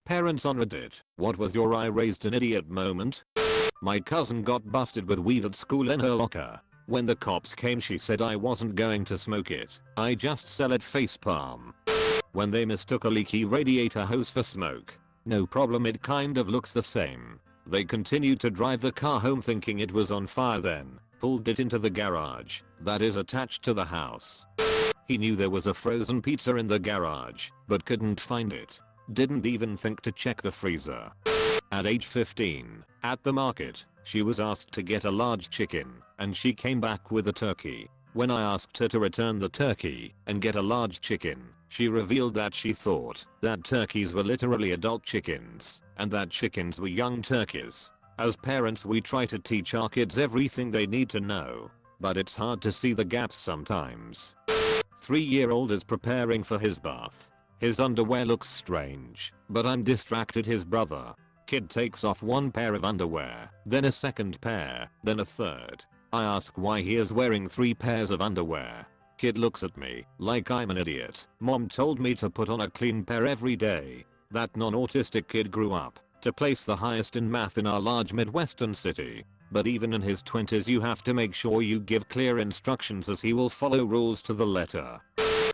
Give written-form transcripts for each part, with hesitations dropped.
Parents on Reddit, what was your I raised an idiot moment? My cousin got busted with weed at school in her locker. When the cops came she said I wasn't going to smoke it, I just sell it facepalm. When they mistook a leaky radiator hose for smoke. No problem, it kind of looks the same. They continued to drive the car home thinking it was on fire, then pulled it into the garage that is attached to the house. He knew there was a frozen pizza in the garage, but couldn't find it. Didn't even think to check the freezer. At age 15, at the market, she was asked to get a large chicken, and she came back with a turkey. When I asked her to return the turkey and get a large chicken, she revealed that she thought that turkeys were literally adult chickens, and that chickens were young turkeys. As parents, we try to teach our kids everything they need to know, but it's hard to see the gaps sometimes. 3-year-old is preparing for his bath. His underwear looks strange, but I'm distracted. His brother. Kid takes off one pair of underwear, then a second pair, then a third. I ask why he is wearing 3 pairs of underwear. Kid looks at me like I'm an idiot. Mom told me to put on a clean pair every day. That non-autistic kid grew up to place the highest in math in our large Midwestern city. But even in his 20s you have to make sure you give clear instructions, as he will follow rules to the letter.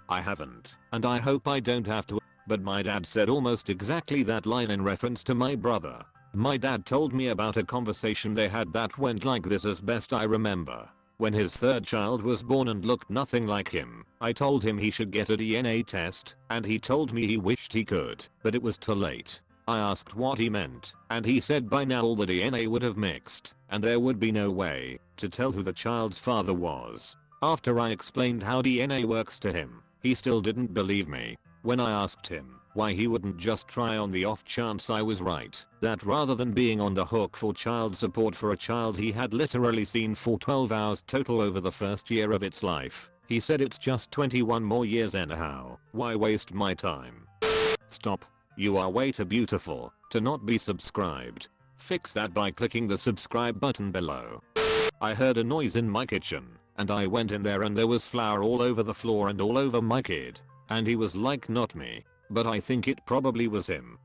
I haven't, and I hope I don't have to, but my dad said almost exactly that line in reference to my brother. My dad told me about a conversation they had that went like this, as best I remember. When his 3rd child was born and looked nothing like him, I told him he should get a DNA test, and he told me he wished he could, but it was too late. I asked what he meant, and he said by now all the DNA would have mixed, and there would be no way to tell who the child's father was. After I explained how DNA works to him, he still didn't believe me. When I asked him why he wouldn't just try on the off chance I was right, that rather than being on the hook for child support for a child he had literally seen for 12 hours total over the first year of its life, he said it's just 21 more years anyhow, why waste my time? Stop. You are way too beautiful to not be subscribed. Fix that by clicking the subscribe button below. I heard a noise in my kitchen, and I went in there and there was flour all over the floor and all over my kid. And he was like, not me, but I think it probably was him.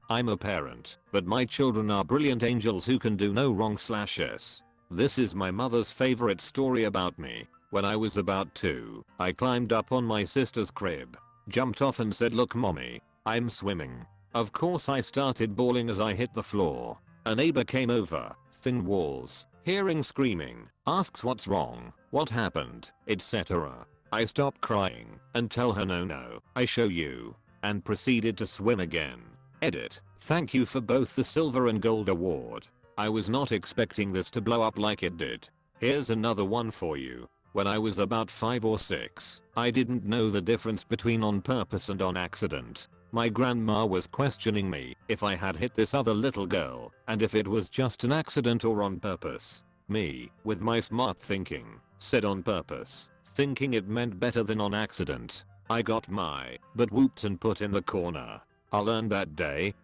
I'm a parent, but my children are brilliant angels who can do no wrong /s. This is my mother's favorite story about me. When I was about 2, I climbed up on my sister's crib, jumped off and said, look mommy, I'm swimming. Of course I started bawling as I hit the floor. A neighbor came over, thin walls, hearing screaming, asks what's wrong, what happened, etc. I stop crying and tell her no, I show you, and proceeded to swim again. Edit. Thank you for both the silver and gold award. I was not expecting this to blow up like it did. Here's another one for you. When I was about 5 or 6, I didn't know the difference between on purpose and on accident. My grandma was questioning me if I had hit this other little girl and if it was just an accident or on purpose. Me, with my smart thinking, said on purpose, thinking it meant better than on accident. I got my butt whooped and put in the corner. I learned that day.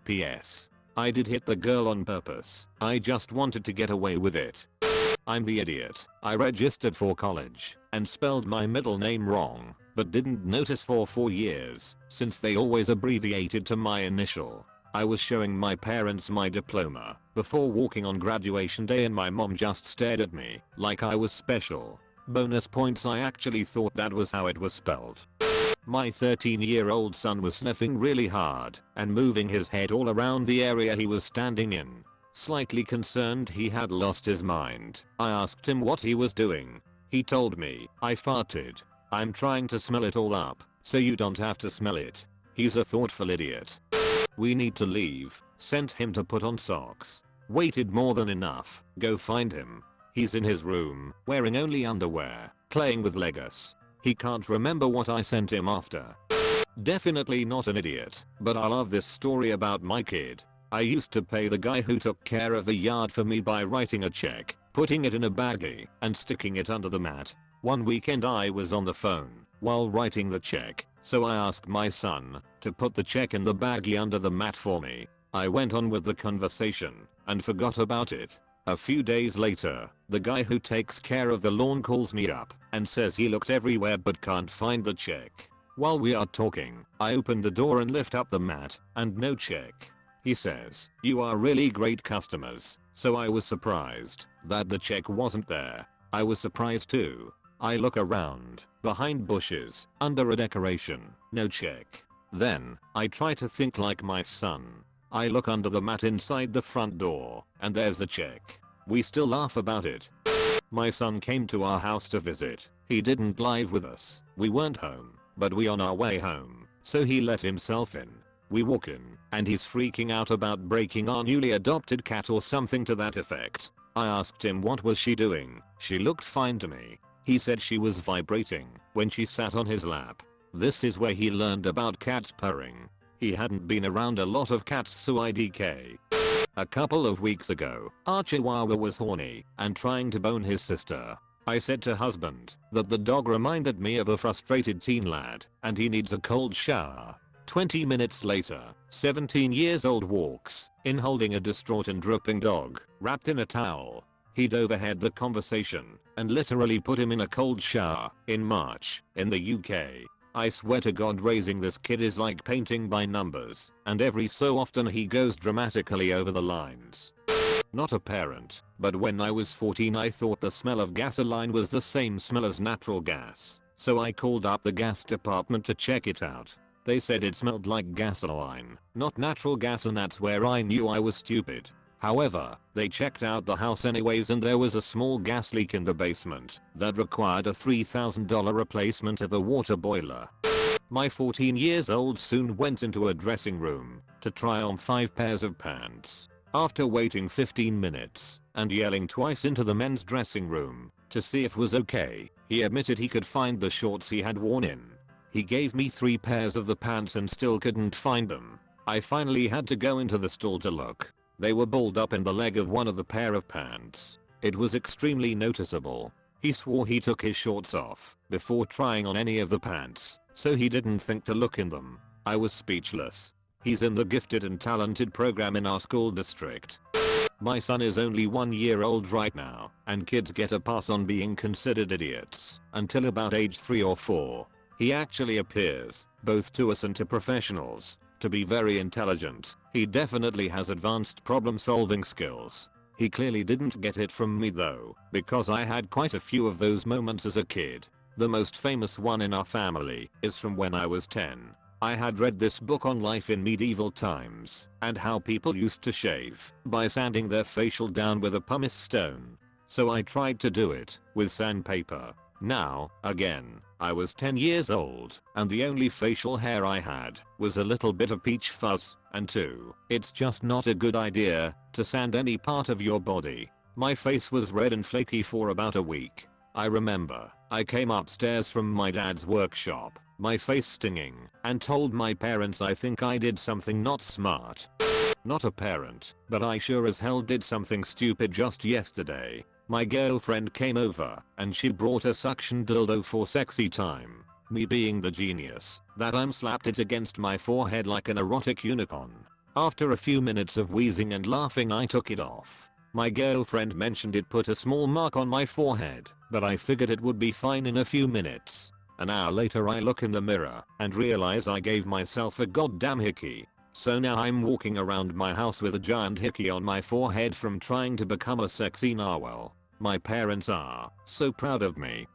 P.S. I did hit the girl on purpose. I just wanted to get away with it. I'm the idiot. I registered for college and spelled my middle name wrong, but didn't notice for 4 years since they always abbreviated to my initial. I was showing my parents my diploma before walking on graduation day and my mom just stared at me like I was special. Bonus points, I actually thought that was how it was spelled. My 13-year-old son was sniffing really hard and moving his head all around the area he was standing in. Slightly concerned he had lost his mind, I asked him what he was doing. He told me, I farted. I'm trying to smell it all up, so you don't have to smell it. He's a thoughtful idiot. We need to leave. Sent him to put on socks. Waited more than enough. Go find him. He's in his room, wearing only underwear, playing with Legos. He can't remember what I sent him after. Definitely not an idiot, but I love this story about my kid. I used to pay the guy who took care of the yard for me by writing a check, putting it in a baggie, and sticking it under the mat. One weekend I was on the phone while writing the check, so I asked my son to put the check in the baggie under the mat for me. I went on with the conversation and forgot about it. A few days later, the guy who takes care of the lawn calls me up and says he looked everywhere but can't find the check. While we are talking, I open the door and lift up the mat, and no check. He says, "You are really great customers," so I was surprised that the check wasn't there. I was surprised too. I look around, behind bushes, under a decoration, no check. Then, I try to think like my son. I look under the mat inside the front door, and there's the check. We still laugh about it. My son came to our house to visit. He didn't live with us. We weren't home, but we on our way home, so he let himself in. We walk in, and he's freaking out about breaking our newly adopted cat or something to that effect. I asked him what was she doing. She looked fine to me. He said she was vibrating when she sat on his lap. This is where he learned about cats purring. He hadn't been around a lot of cats, so IDK. A couple of weeks ago, our chihuahua was horny and trying to bone his sister. I said to husband that the dog reminded me of a frustrated teen lad and he needs a cold shower. 20 minutes later, 17 years old walks in holding a distraught and dripping dog wrapped in a towel. He'd overheard the conversation and literally put him in a cold shower in March in the UK. I swear to God, raising this kid is like painting by numbers, and every so often he goes dramatically over the lines. Not a parent, but when I was 14 I thought the smell of gasoline was the same smell as natural gas, so I called up the gas department to check it out. They said it smelled like gasoline, not natural gas, and that's where I knew I was stupid. However, they checked out the house anyways, and there was a small gas leak in the basement that required a $3,000 replacement of a water boiler. My 14 years old soon went into a dressing room to try on 5 pairs of pants. After waiting 15 minutes and yelling twice into the men's dressing room to see if it was okay, he admitted he could find the shorts he had worn in. He gave me 3 pairs of the pants and still couldn't find them. I finally had to go into the stall to look. They were balled up in the leg of one of the pair of pants. It was extremely noticeable. He swore he took his shorts off before trying on any of the pants, so he didn't think to look in them. I was speechless. He's in the gifted and talented program in our school district. My son is only 1 year old right now, and kids get a pass on being considered idiots until about age 3 or 4. He actually appears, both to us and to professionals, to be very intelligent. He definitely has advanced problem solving skills. He clearly didn't get it from me though, because I had quite a few of those moments as a kid. The most famous one in our family is from when I was 10. I had read this book on life in medieval times and how people used to shave by sanding their facial down with a pumice stone. So I tried to do it with sandpaper. Now, again, I was 10 years old and the only facial hair I had was a little bit of peach fuzz, and 2, it's just not a good idea to sand any part of your body. My face was red and flaky for about a week. I remember I came upstairs from my dad's workshop, my face stinging, and told my parents I think I did something not smart. Not a parent, but I sure as hell did something stupid just yesterday. My girlfriend came over and she brought a suction dildo for sexy time. Me being the genius that I'm, slapped it against my forehead like an erotic unicorn. After a few minutes of wheezing and laughing I took it off. My girlfriend mentioned it put a small mark on my forehead, but I figured it would be fine in a few minutes. An hour later I look in the mirror and realize I gave myself a goddamn hickey. So now I'm walking around my house with a giant hickey on my forehead from trying to become a sexy narwhal. My parents are so proud of me.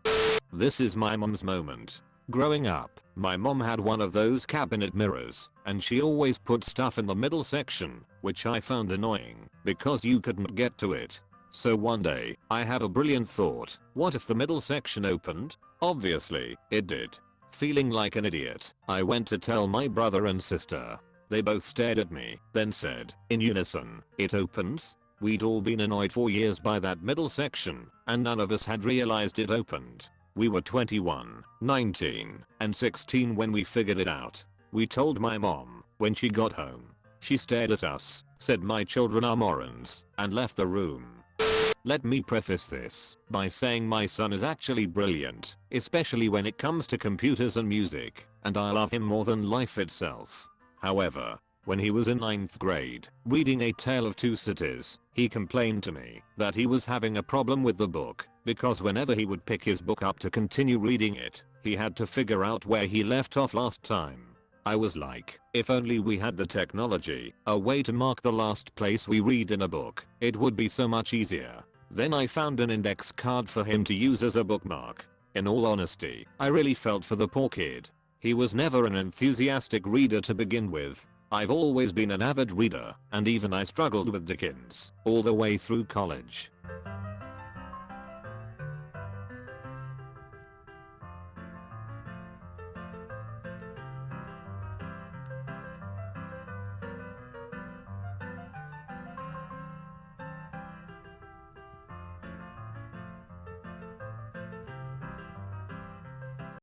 This is my mom's moment. Growing up, my mom had one of those cabinet mirrors, and she always put stuff in the middle section, which I found annoying because you couldn't get to it. So one day, I had a brilliant thought. What if the middle section opened? Obviously, it did. Feeling like an idiot, I went to tell my brother and sister. They both stared at me, then said, in unison, "It opens?" We'd all been annoyed for years by that middle section, and none of us had realized it opened. We were 21, 19, and 16 when we figured it out. We told my mom when she got home. She stared at us, said my children are morons, and left the room. Let me preface this by saying my son is actually brilliant, especially when it comes to computers and music, and I love him more than life itself. However, when he was in 9th grade, reading A Tale of Two Cities, he complained to me that he was having a problem with the book, because whenever he would pick his book up to continue reading it, He had to figure out where he left off last time. I was like, if only we had the technology, a way to mark the last place we read in a book, it would be so much easier. Then I found an index card for him to use as a bookmark. In all honesty, I really felt for the poor kid. He was never an enthusiastic reader to begin with. I've always been an avid reader, and even I struggled with Dickens all the way through college.